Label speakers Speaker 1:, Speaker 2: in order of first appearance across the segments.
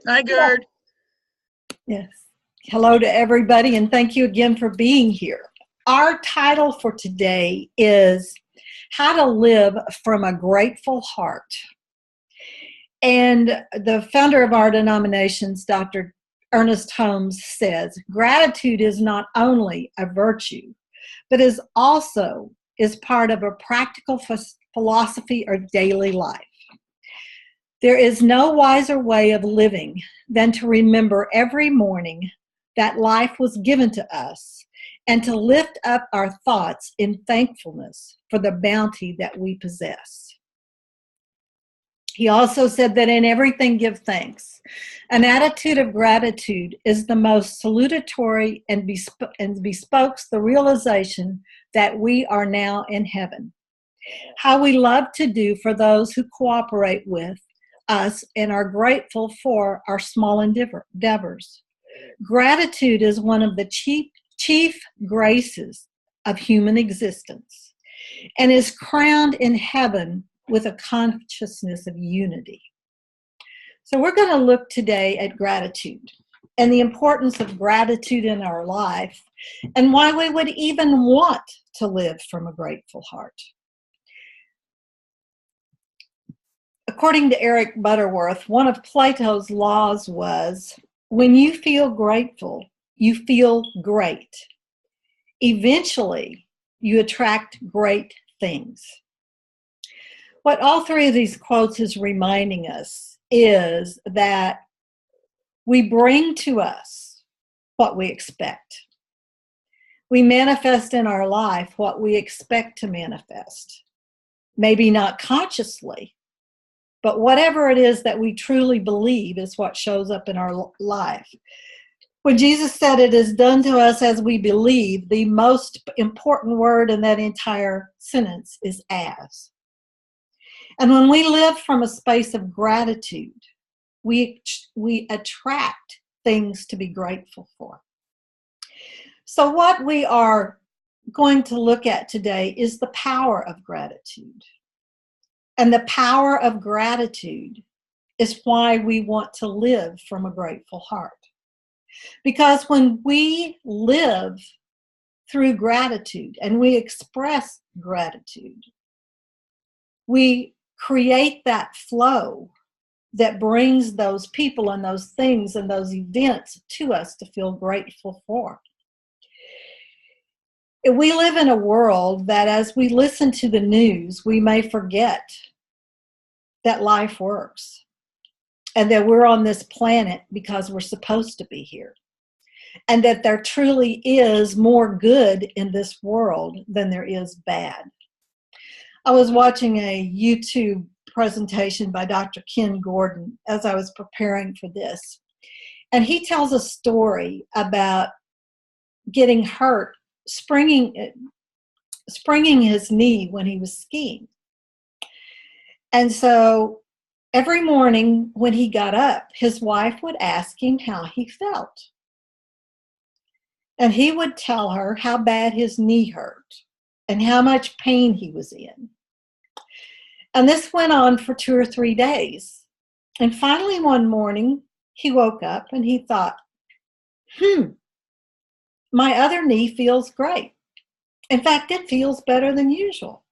Speaker 1: Hi, Gerd.
Speaker 2: Yes. Hello to everybody, and thank you again for being here. Our title for today is How to Live from a Grateful Heart. And the founder of our denominations, Dr. Ernest Holmes, says, gratitude is not only a virtue, but is also part of a practical philosophy or daily life. There is no wiser way of living than to remember every morning that life was given to us and to lift up our thoughts in thankfulness for the bounty that we possess. He also said that in everything give thanks. An attitude of gratitude is the most salutatory and bespokes the realization that we are now in heaven. How we love to do for those who cooperate with us and are grateful for our small endeavors. Gratitude is one of the chief graces of human existence and is crowned in heaven with a consciousness of unity. So we're going to look today at gratitude and the importance of gratitude in our life and why we would even want to live from a grateful heart. According to Eric Butterworth, one of Plato's laws was, when you feel grateful, you feel great. Eventually, you attract great things. What all three of these quotes is reminding us is that we bring to us what we expect. We manifest in our life what we expect to manifest. Maybe not consciously, but whatever it is that we truly believe is what shows up in our life. When Jesus said it is done to us as we believe, the most important word in that entire sentence is as. And when we live from a space of gratitude, we attract things to be grateful for. So what we are going to look at today is the power of gratitude. And the power of gratitude is why we want to live from a grateful heart. Because when we live through gratitude and we express gratitude, we create that flow that brings those people and those things and those events to us to feel grateful for. We live in a world that as we listen to the news, we may forget that life works and that we're on this planet because we're supposed to be here and that there truly is more good in this world than there is bad. I was watching a YouTube presentation by Dr. Ken Gordon as I was preparing for this, and he tells a story about getting hurt, springing his knee when he was skiing. And so every morning when he got up, his wife would ask him how he felt. And he would tell her how bad his knee hurt and how much pain he was in. And this went on for 2 or 3 days. And finally one morning, he woke up and he thought, my other knee feels great. In fact, it feels better than usual.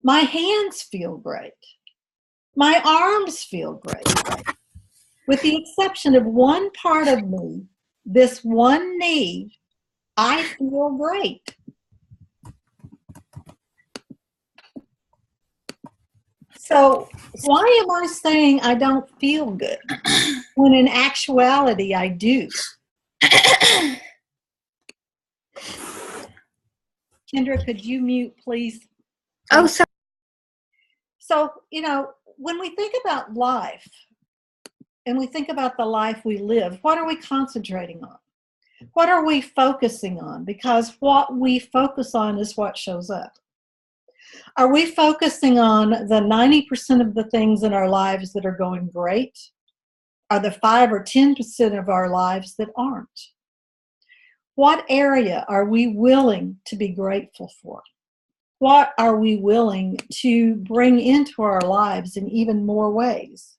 Speaker 2: My hands feel great. My arms feel great. With the exception of one part of me, this one knee, I feel great. So why am I saying I don't feel good when in actuality I do? Kendra, could you mute, please?
Speaker 3: Oh, sorry.
Speaker 2: So, when we think about life and we think about the life we live, what are we concentrating on? What are we focusing on? Because what we focus on is what shows up. Are we focusing on the 90% of the things in our lives that are going great? Are the 5 or 10% of our lives that aren't? What area are we willing to be grateful for? What are we willing to bring into our lives in even more ways?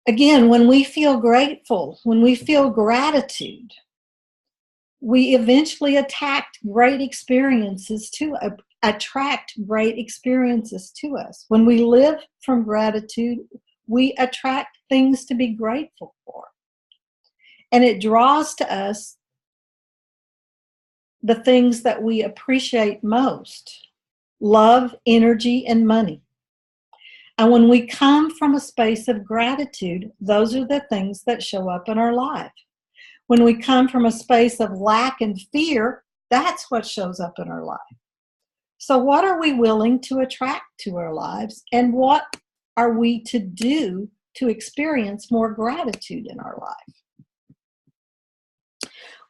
Speaker 2: Again, when we feel grateful, when we feel gratitude, we eventually attract great experiences to us. When we live from gratitude, we attract things to be grateful for. And it draws to us the things that we appreciate most: love, energy, and money. And when we come from a space of gratitude, those are the things that show up in our life. When we come from a space of lack and fear, that's what shows up in our life. So what are we willing to attract to our lives, and what are we to do to experience more gratitude in our life?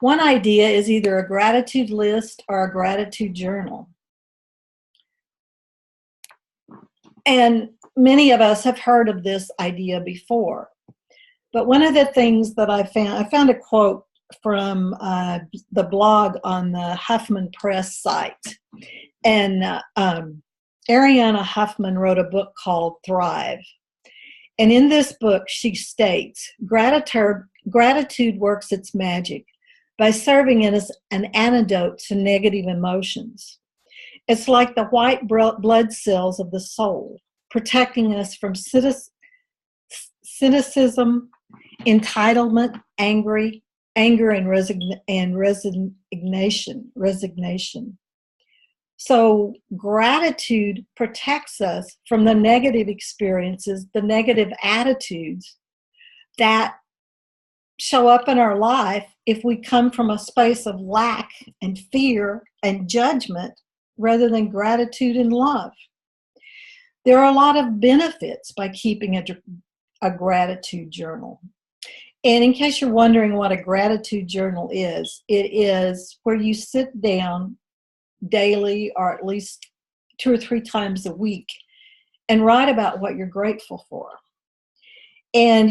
Speaker 2: One idea is either a gratitude list or a gratitude journal. And many of us have heard of this idea before. But one of the things that I found a quote from the blog on the Huffman Press site. And Arianna Huffman wrote a book called Thrive. And in this book, she states, gratitude works its magic by serving as an antidote to negative emotions. It's like the white blood cells of the soul, protecting us from cynicism, entitlement, anger, and resignation. So gratitude protects us from the negative experiences, the negative attitudes that show up in our life if we come from a space of lack and fear and judgment rather than gratitude and love. There are a lot of benefits by keeping a gratitude journal. And in case you're wondering what a gratitude journal is, it is where you sit down daily or at least 2 or 3 times a week and write about what you're grateful for. And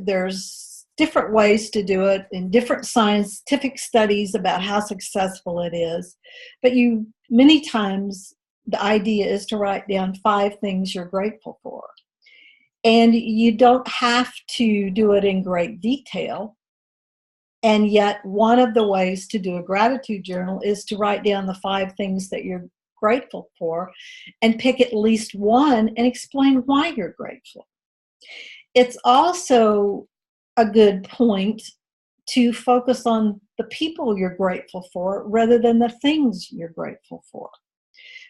Speaker 2: there's different ways to do it and different scientific studies about how successful it is. But many times the idea is to write down 5 things you're grateful for. And you don't have to do it in great detail. And yet one of the ways to do a gratitude journal is to write down the 5 things that you're grateful for and pick at least one and explain why you're grateful. It's also a good point to focus on the people you're grateful for rather than the things you're grateful for.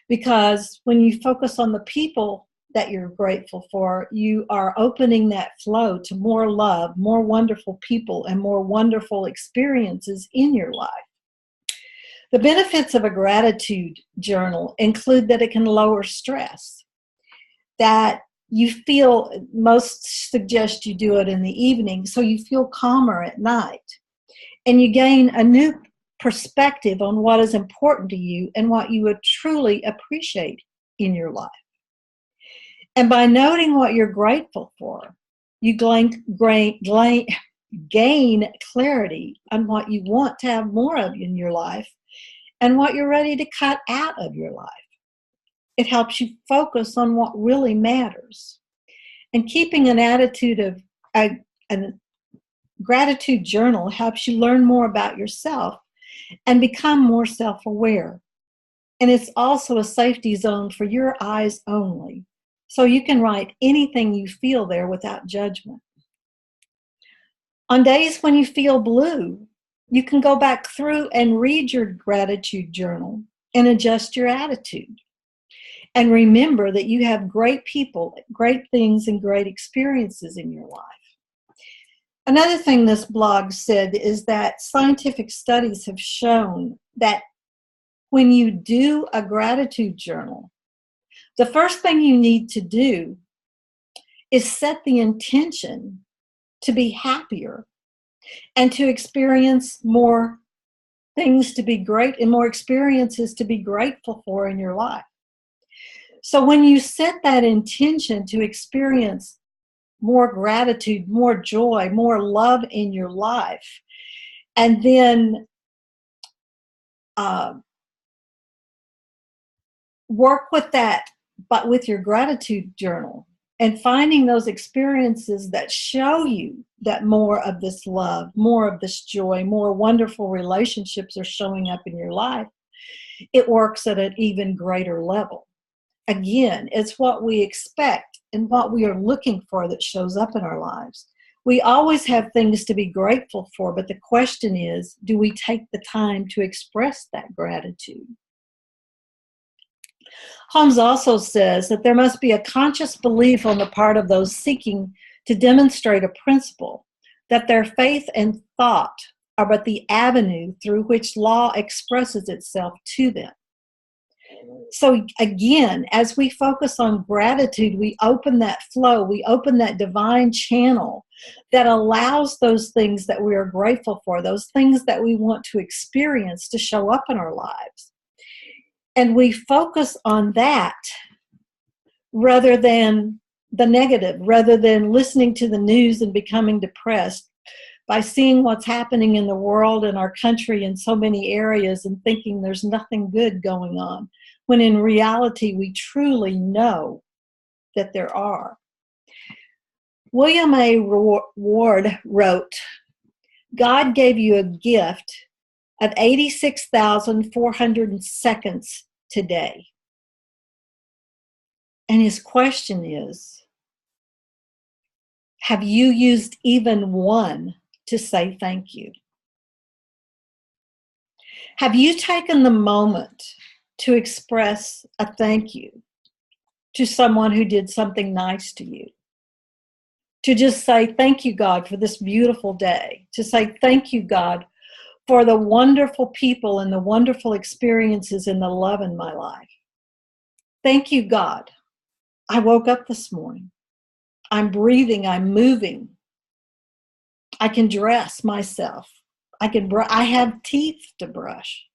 Speaker 2: Because when you focus on the people that you're grateful for, you are opening that flow to more love, more wonderful people, and more wonderful experiences in your life. The benefits of a gratitude journal include that it can lower stress, that most suggest you do it in the evening so you feel calmer at night, and you gain a new perspective on what is important to you and what you would truly appreciate in your life. And by noting what you're grateful for, you gain clarity on what you want to have more of in your life and what you're ready to cut out of your life. It helps you focus on what really matters. And keeping an attitude of a gratitude journal helps you learn more about yourself and become more self-aware. And it's also a safety zone for your eyes only. So you can write anything you feel there without judgment. On days when you feel blue, you can go back through and read your gratitude journal and adjust your attitude. And remember that you have great people, great things, and great experiences in your life. Another thing this blog said is that scientific studies have shown that when you do a gratitude journal, the first thing you need to do is set the intention to be happier and to experience more things to be great and more experiences to be grateful for in your life. So when you set that intention to experience more gratitude, more joy, more love in your life, and then work with that, but with your gratitude journal, and finding those experiences that show you that more of this love, more of this joy, more wonderful relationships are showing up in your life, it works at an even greater level. Again, it's what we expect and what we are looking for that shows up in our lives. We always have things to be grateful for, but the question is, do we take the time to express that gratitude? Holmes also says that there must be a conscious belief on the part of those seeking to demonstrate a principle, that their faith and thought are but the avenue through which law expresses itself to them. So again, as we focus on gratitude, we open that flow, we open that divine channel that allows those things that we are grateful for, those things that we want to experience, to show up in our lives. And we focus on that rather than the negative, rather than listening to the news and becoming depressed by seeing what's happening in the world and our country in so many areas and thinking there's nothing good going on, when in reality we truly know that there are. William A. Ward wrote, "God gave you a gift of 86,400 seconds today." And his question is, have you used even one to say thank you? Have you taken the moment to express a thank you to someone who did something nice to you? To just say, thank you, God, for this beautiful day. To say, thank you, God, for the wonderful people and the wonderful experiences and the love in my life. Thank you, God. I woke up this morning. I'm breathing. I'm moving. I can dress myself. I have teeth to brush.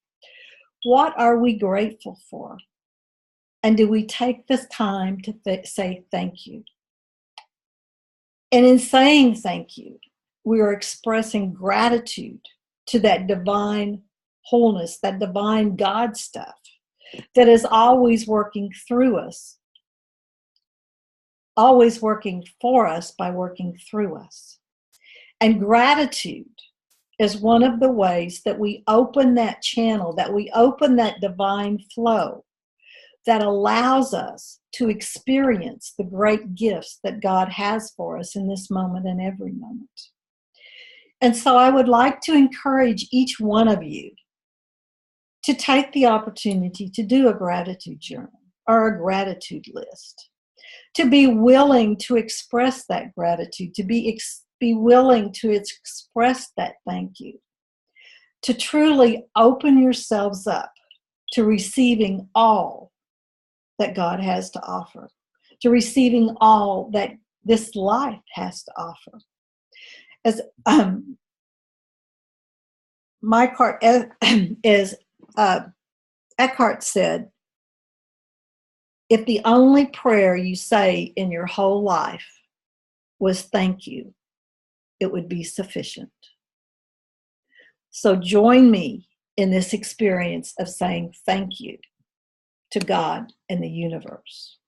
Speaker 2: What are we grateful for? And do we take this time to say thank you? And in saying thank you, we are expressing gratitude to that divine wholeness, that divine God stuff that is always working through us, always working for us by working through us. And gratitude is one of the ways that we open that channel, that we open that divine flow that allows us to experience the great gifts that God has for us in this moment and every moment. And so I would like to encourage each one of you to take the opportunity to do a gratitude journal or a gratitude list, to be willing to express that gratitude, to be willing to express that thank you, to truly open yourselves up to receiving all that God has to offer, to receiving all that this life has to offer. As Eckhart said, if the only prayer you say in your whole life was thank you, it would be sufficient. So join me in this experience of saying thank you to God and the universe.